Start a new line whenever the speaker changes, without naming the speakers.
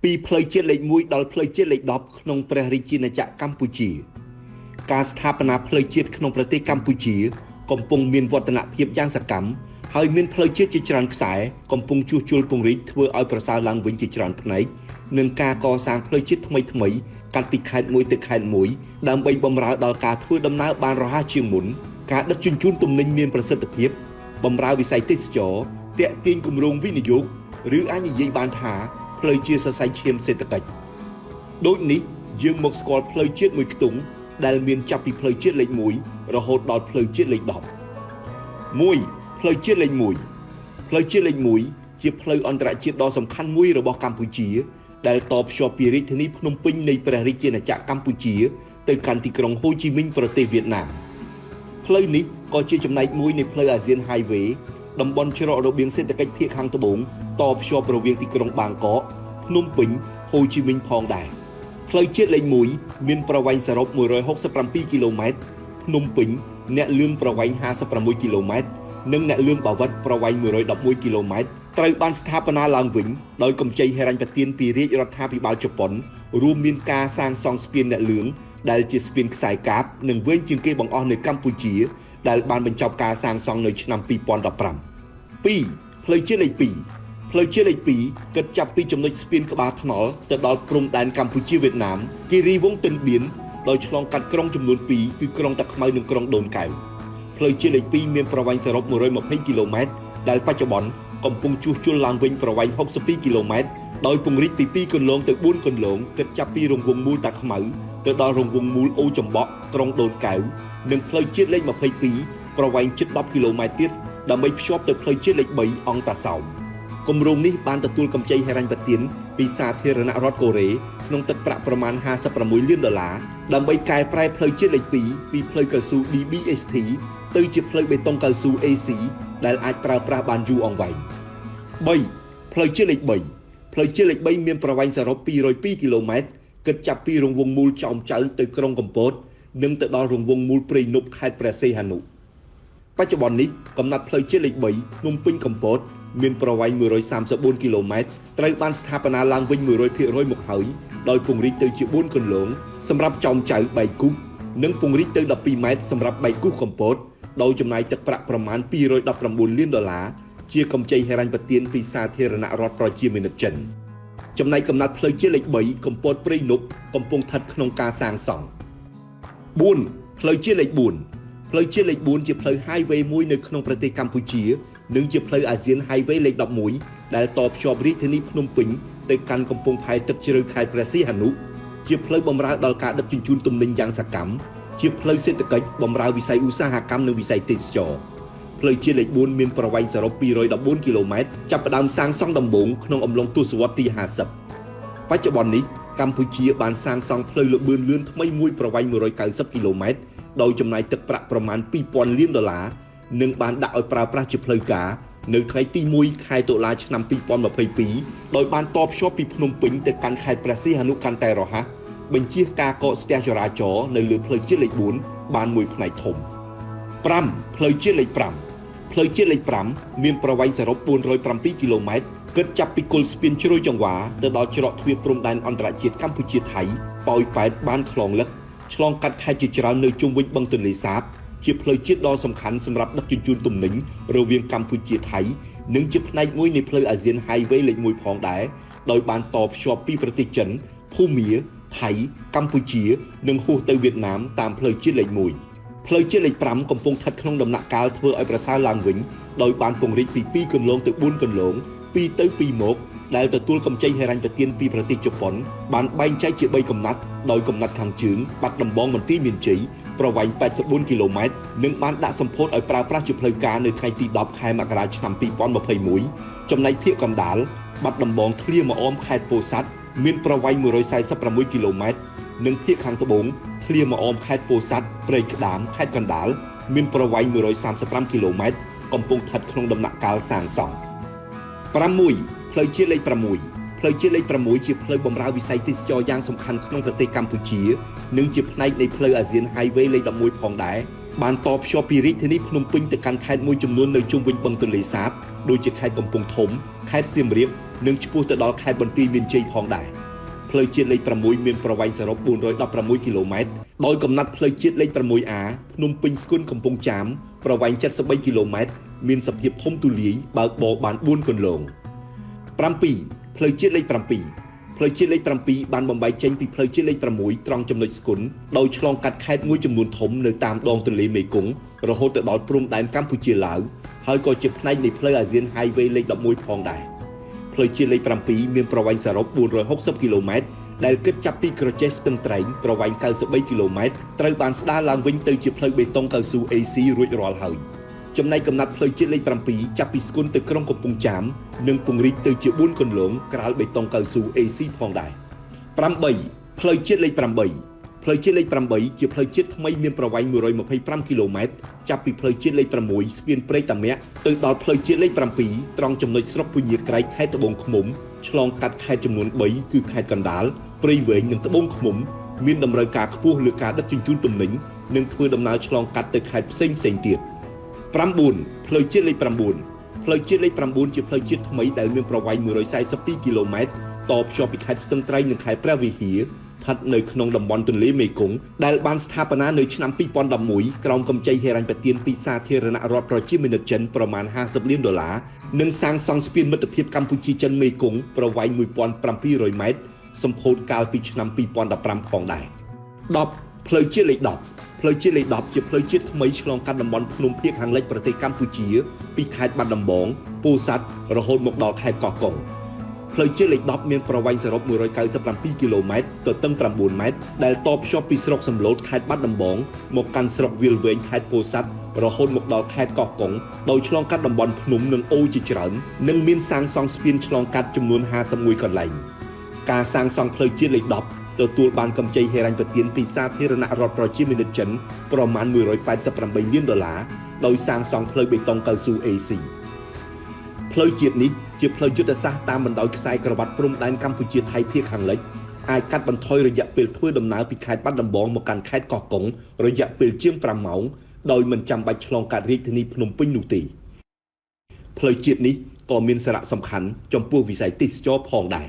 ពីផ្លូវជាតិលេខ1ដល់ផ្លូវជាតិលេខ10ក្នុងព្រះរាជាណាចក្រកម្ពុជាការស្ថាបនាផ្លូវជាតិក្នុងប្រទេសកម្ពុជាកំពុងមានវឌ្ឍនភាពយ៉ាងសកម្មហើយមានផ្លូវជាតិជាច្រើនខ្សែកំពុងជួសជុលពង្រីកធ្វើឲ្យប្រសើរឡើងវិញជាច្រើនផ្នែកនឹងការកសាងផ្លូវជាតិថ្មីកាត់ពីខេត្តមួយទៅខេត្តមួយដើម្បីបម្រើដល់ការធ្វើដំណើរបានរហ័សជាងមុនការដឹកជញ្ជូនទំនិញមានប្រសិទ្ធភាពបម្រើវិស័យទេសចរណ៍ទាក់ទាញគម្រោងវិនិយោគឬអាចនិយាយបានថាផ្លូវជាសរសៃឈាមសេដ្ឋកិច្ចដូចនេះយើងមកស្គាល់ផ្លូវជាតិមួយខ្ទង់ដែលមានចាប់ពីផ្លូវជាតិលេខ1រហូតដល់ផ្លូវជាតិលេខ10 1. ផ្លូវជាតិលេខ1ផ្លូវជាតិលេខ1ជាផ្លូវអន្តរជាតិដ៏សំខាន់មួយរបស់កម្ពុជាដែលតភ្ជាប់ពីរាជធានីភ្នំពេញនៃព្រះរាជាណាចក្រកម្ពុជាទៅកាន់ទីក្រុងហូជីមីញប្រទេសវៀតណាមផ្លូវនេះក៏ជាចំណែកមួយនៃផ្លូវអាស៊ាន Highway តំបន់ច្រករបៀងសេដ្ឋកិច្ចភាគខាងត្បូងតភ្ជាប់រវាងទីក្រុងបាងកកភ្នំពេញហូជីមីញផងដែរផ្លូវជាតិលេខ1មានប្រវែងសរុប167គីឡូម៉ែត្រភ្នំពេញអ្នកលឿងប្រវែង56គីឡូម៉ែត្រនិងអ្នកលឿងបាវិតប្រវែង111គីឡូម៉ែត្រត្រូវបានស្ថាបនាឡើងវិញដោយកម្ចីហិរញ្ញប្បទានពីរាជរដ្ឋាភិបាលជប៉ុនរួមមានការសាងសង់ស្ពានអ្នកលឿងដែលជាស្ពានខ្សែកាបនិងវែងជាងគេបង្អស់នៅកម្ពុជាដែលបានបញ្ចប់ការសាងសង់នៅឆ្នាំ2015 2. ផ្លូវជាតិលេខ2ផ្លូវជាតិលេខ2គិតចាប់ពីចំណុចស្ពានក្បាលថ្នល់ទៅដល់ព្រំដែនកម្ពុជាវៀតណាមគិរីវង្សទិនបៀនដោយឆ្លងកាត់ក្រុងចំនួន2គឺក្រុងតាខ្មៅនិងក្រុងដូនកែវផ្លូវជាតិលេខ2មានប្រវែងសរុប120គីឡូម៉ែត្រដែលបច្ចុប្បន្នកំពុងជួសជុលឡើងវិញប្រវែង62គីឡូម៉ែត្រដោយពង្រីកពី2គន្លងទៅ4គន្លងគិតចាប់ពីរង្វង់មូលតាខ្មៅទៅដល់រង្វង់មូលអូចំបក់ក្រុងដូនកែវនិងផ្លូវជាតិលេខ22ប្រវែងជិត10គីឡូម៉ែត្រទៀតដើម្បីភ្ជាប់ទៅផ្លូវជាតិលេខ3អង្គតាសោមគម្រោងនេះបានទទួលកម្ចីហិរញ្ញប្បទានពីសាធារណរដ្ឋកូរ៉េក្នុងទឹកប្រាក់ប្រមាណ$56លានដើម្បីកែប្រែផ្លូវជាតិលេខ2ពីផ្លូវកៅស៊ូ DBST ទៅជាផ្លូវបេតុងកៅស៊ូ AC ដែលអាចប្រើប្រាស់បានយូរអង្វែង 3. ផ្លូវជាតិលេខ3ផ្លូវជាតិលេខ3មានប្រវែងសរុប202គីឡូម៉ែត្រគិតចាប់ពីរង្វង់មូលចោមចៅទៅក្រុងកំពតនិងទៅដល់រង្វង់មូលព្រៃនប់ខេត្តព្រះសីហនុបច្ចុប្បន្ននេះកំណត់ផ្លូវជាតិលេខ3ភ្នំពេញកំពតមានប្រវែង134គីឡូម៉ែត្រត្រូវបានស្ថាបនាឡើងវិញ 100% មកហើយដោយពង្រីកទៅជា4គន្លងសម្រាប់ចោមចៅបែកគូសនិងពង្រីកទៅ12ម៉ែត្រសម្រាប់បែកគូសកំពតដោយចំណាយទឹកប្រាក់ប្រមាណ$219លានជាកម្ចីហិរញ្ញប្បទានពីសាធារណរដ្ឋប្រជាមានិតចិនចំណែកកំណត់ផ្លូវជាតិលេខ3កំពតព្រៃនប់កំពុងស្ថិតក្នុងការសាងសង់ 4. ផ្លូវជាតិលេខ4ផ្លូវជាតិលេខ4ជាផ្លូវ Highway មួយនៅក្នុងប្រទេសកម្ពុជានិងជាផ្លូវអាស៊ាន Highway លេខ11ដែលតភ្ជាប់រាជធានីភ្នំពេញទៅកាន់កំពង់ផែទឹកជ្រៅខេត្តព្រះសីហនុជាផ្លូវបម្រើដល់ការដឹកជញ្ជូនទំនិញយ៉ាងសកម្មជាផ្លូវសេដ្ឋកិច្ចបម្រើវិស័យឧស្សាហកម្មនិងវិស័យទេសចរណ៍ផ្លូវជាតិលេខ4មានប្រវែងសរុប214គីឡូម៉ែត្រចាប់ផ្ដើមសាងសង់ដំបូងក្នុងអំឡុងទសវត្សរ៍ទី50បច្ចុប្បន្ននេះកម្ពុជាបានសាងសង់ផ្លូវលបឿនលឿនថ្មីមួយប្រវែង190គីឡូម៉ែត្រដោយចំណាយទឹកប្រាក់ប្រមាណ$2000លាននិងបានដាក់ឲ្យប្រើប្រាស់ជាផ្លូវការនៅថ្ងៃទី1ខែតុលាឆ្នាំ2022ដោយបានតភ្ជាប់ពីភ្នំពេញទៅកាន់ខេត្តព្រះសីហនុកាន់តែរហ័សបញ្ជៀសការកកស្ទះចរាចរណ៍នៅលើផ្លូវជាតិលេខ4បានមួយផ្នែកធំ 5. ផ្លូវជាតិលេខ5ផ្លូវជាតិលេខ5មានប្រវែងសរុប407គីឡូម៉ែត្រគិតចាប់ពីគល់ស្ពានជ្រោយចង្វាទៅដល់ច្រកទ្វារព្រំដែនអន្តរជាតិកម្ពុជាថៃប៉ោយប៉ែតបានខ្លងលឹកឆ្លងកាត់ខេត្តជាច្រើននៅជុំវិញបឹងទន្លេសាបជាផ្លូវជាតិដ៏សំខាន់សម្រាប់ដឹកជញ្ជូនទំនិញរវាងកម្ពុជាថៃនិងជាផ្នែកមួយនៃផ្លូវអាស៊ាន Highway លេខ1ផងដែរដោយបានតភ្ជាប់ពីប្រទេសចិនភូមាថៃកម្ពុជានិងហួសទៅវៀតណាមតាមផ្លូវជាតិលេខ1ផ្លូវជាតិលេខ5កំពុងស្ថិតក្នុងដំណាក់កាលធ្វើឲ្យប្រសើរឡើងវិញដោយបានពង្រីកពី2គន្លងទៅ4គន្លង2ទៅ2មកដែលទទួលកម្ចីហិរញ្ញប្បទានពីប្រទេសជប៉ុនបានបែងចែកជា3កំណាត់ដោយកំណាត់ខាងជើងបាត់ដំបងមន្ទីរមានជ័យប្រវែង84គីឡូម៉ែត្រនិងបានដាក់សម្ពោធឲ្យប្រើប្រាស់ជាផ្លូវការនៅថ្ងៃទី10ខែមករាឆ្នាំ2021ចំណែកភាគកណ្ដាលបាត់ដំបងឃ្លាមកអមខេត្តពោធិ៍សាត់មានប្រវែង146គីឡូម៉ែត្រនិងភាគខាងត្បូងឃ្លាមកអមខេត្តពោធិ៍សាត់ព្រៃក្តាមខេត្តកណ្ដាលមានប្រវែង135គីឡូម៉ែត្រកំពុងស្ថិតក្នុងដំណាក់កាលសាងសង់ 6. ផ្លូវជាតិលេខ6ផ្លូវជាតិលេខ6ជាផ្លូវបម្រើវិស័យទេសចរណ៍យ៉ាងសំខាន់ក្នុងប្រទេសកម្ពុជានិងជាផ្នែកនៃផ្លូវអាស៊ាន Highway លេខ11ផងដែរបានតភ្ជាប់ពីរាជធានីភ្នំពេញទៅកាន់ខេត្តមួយចំនួននៅជុំវិញបឹងទន្លេសាបដូចជាខេត្តកំពង់ធំខេត្តសៀមរាប និងឆ្ពោះទៅដល់ខេត្តបន្ទាយមានជ័យផងដែរផ្លូវជាតិលេខ6មានប្រវែងសរុប416គីឡូម៉ែត្រដោយកំណត់ផ្លូវជាតិលេខ 6A ភ្នំពេញស្គុនកំពង់ចាមប្រវែង73គីឡូម៉ែត្រមានសភាពធំទូលាយបើកបរបាន4គន្លង 7. ផ្លូវជាតិលេខ 7 ផ្លូវជាតិលេខ 7 បានបំបែកចេញពីផ្លូវជាតិលេខ 6 ត្រង់ចំណុចស្គុនដោយឆ្លងកាត់ខេត្តមួយចំនួនធំនៅតាមដងទន្លេមេគង្គរហូតទៅដល់ព្រំដែនកម្ពុជាឡាវហើយក៏ជាផ្នែកនៃផ្លូវអាស៊ាន Highway លេខ 11 ផងដែរផ្លូវជាតិលេខ 7 មានប្រវែងសរុប460គីឡូម៉ែត្រដែលគិតចាប់ពីក្រចេះស្ទឹងត្រែងប្រវែង93គីឡូម៉ែត្រត្រូវបានស្ដារឡើងវិញទៅជាផ្លូវបេតុងកៅស៊ូ AC រួចរាល់ហើយចំណែកកំណត់ផ្លូវជាតិលេខ 7 ចាប់ពីស្គុនទៅក្រុងកំពង់ចាមនិងពង្រីកទៅជា4គន្លងក្រាលបេតុងកៅស៊ូ AC ផងដែរ 8. ផ្លូវជាតិលេខ 8 ផ្លូវជាតិលេខ 8 ជាផ្លូវជាតិថ្មីមានប្រវែង125គីឡូម៉ែត្រចាប់ពីផ្លូវជាតិលេខ 6 ស្ពានព្រែកតាមាក់ទៅដល់ផ្លូវជាតិលេខ 7 ត្រង់ចំណុចស្រុកពញាក្រែកខេត្តត្បូងឃ្មុំឆ្លងកាត់ខេត្តចំនួន3គឺខេត្តកណ្ដាលព្រៃវែងនិងត្បូងឃ្មុំមានតម្រូវការខ្ពស់លើការដឹកជញ្ជូនទំនិញនិងធ្វើដំណើរឆ្លងកាត់ទៅខេត្តផ្សេងទៀត 9. ផ្លូវជាតិលេខ 9 ផ្លូវជាតិលេខ 9 ជាផ្លូវជាតិថ្មីដែលមានប្រវែង142គីឡូម៉ែត្រតភ្ជាប់ពីខេត្តស្ទឹងត្រែងនិងខេត្តព្រះវិហារស្ថិតនៅក្នុងតំបន់ទន្លេមេគង្គដែលបានស្ថាបនានៅឆ្នាំ2011ក្រោមកម្ចីហិរញ្ញប្បទានពីសាធារណរដ្ឋប្រជាមានិតចិនប្រមាណ$50 លាននិងសាងសង់ស្ពានមិត្តភាពកម្ពុជាចិនមេគង្គប្រវែង1700ម៉ែត្រសម្ពោធកាលពីឆ្នាំ2015ផងដែរ 10. ផ្លូវជាតិលេខ 10 ផ្លូវជាតិលេខ 10 ជាផ្លូវជាតិថ្មីឆ្លងកាត់តំបន់ភ្នំភាគខាងលិចប្រទេសកម្ពុជាពីខេត្តបាត់ដំបងពោធិ៍សាត់រហូតមកដល់ខេត្តកោះកុងផ្លូវជាតិលេខ 10 មានប្រវែងសរុប197គីឡូម៉ែត្រទទឹង9ម៉ែត្រដែលតភ្ជាប់ពីស្រុកសំឡូតខេត្តបាត់ដំបងមកកាន់ស្រុកវាលវែងខេត្តពោធិ៍សាត់រហូតមកដល់ខេត្តកោះកុងដោយឆ្លងកាត់តំបន់ភ្នំនិងអូរជាច្រើននិងមានសាងសង់ស្ពានឆ្លងកាត់ចំនួន51កន្លែងការសាងសង់ផ្លូវជាតិលេខ 10 ទទួលបានកម្ចីហិរញ្ញប្បទានពីសាធារណរដ្ឋប្រជាមានិតចិនប្រមាណ$188 លានដោយសាងសង់ផ្លូវបេតុងកៅស៊ូ AC ផ្លូវជាតិនេះជាផ្លូវយុទ្ធសាស្ត្រតាមបណ្ដោយខ្សែក្រវ៉ាត់ព្រំដែនកម្ពុជាថៃភាគខាងលិចអាចកាត់បន្ថយរយៈពេលធ្វើដំណើរពីខេត្តបាត់ដំបងមកកាន់ខេត្តកោះកុងរយៈពេលជាង5ម៉ោងដោយមិនចាំបាច់ឆ្លងកាត់រាជធានីភ្នំពេញនោះទេផ្លូវជាតិនេះក៏មានសារៈសំខាន់ចំពោះវិស័យទេសចរណ៍ផងដែរ